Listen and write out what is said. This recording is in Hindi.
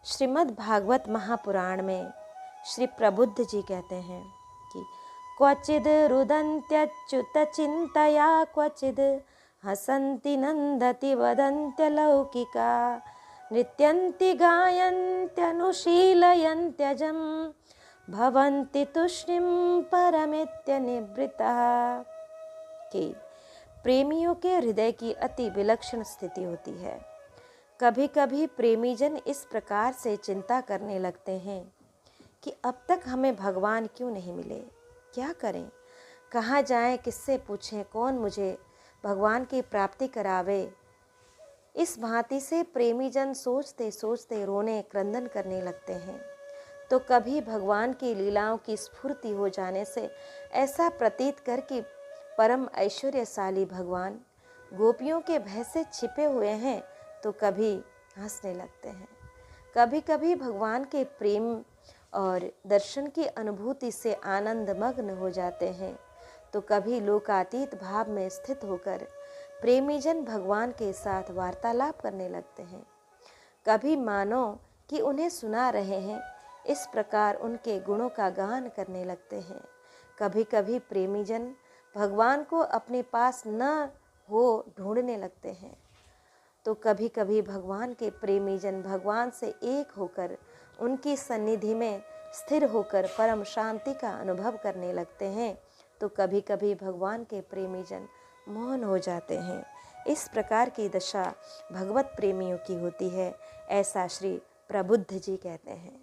श्रीमद् भागवत महापुराण में श्री प्रबुद्ध जी कहते हैं कि क्वचिद रुदन्त्यच्युत चिंतया क्वचिद हसन्ति नंदति वदन्त्य लौकिका नृत्यन्ति गायन्त्यनुशीलयन्त्यजं भवन्ति तुष्णीं परमेत्य निवृत्तः। कि प्रेमियों के हृदय की अति विलक्षण स्थिति होती है। कभी कभी प्रेमीजन इस प्रकार से चिंता करने लगते हैं कि अब तक हमें भगवान क्यों नहीं मिले, क्या करें, कहाँ जाएं, किससे पूछें, कौन मुझे भगवान की प्राप्ति करावे। इस भांति से प्रेमीजन सोचते सोचते रोने क्रंदन करने लगते हैं। तो कभी भगवान की लीलाओं की स्फूर्ति हो जाने से ऐसा प्रतीत कर कि परम ऐश्वर्यशाली भगवान गोपियों के भय से छिपे हुए हैं, तो कभी हंसने लगते हैं। कभी कभी भगवान के प्रेम और दर्शन की अनुभूति से आनंद मग्न हो जाते हैं, तो कभी लोकातीत भाव में स्थित होकर प्रेमीजन भगवान के साथ वार्तालाप करने लगते हैं। कभी मानो कि उन्हें सुना रहे हैं, इस प्रकार उनके गुणों का गान करने लगते हैं। कभी कभी प्रेमीजन भगवान को अपने पास न हो ढूंढने लगते हैं, तो कभी कभी भगवान के प्रेमीजन भगवान से एक होकर उनकी सन्निधि में स्थिर होकर परम शांति का अनुभव करने लगते हैं। तो कभी कभी भगवान के प्रेमीजन मौन हो जाते हैं। इस प्रकार की दशा भगवत प्रेमियों की होती है, ऐसा श्री प्रबुद्ध जी कहते हैं।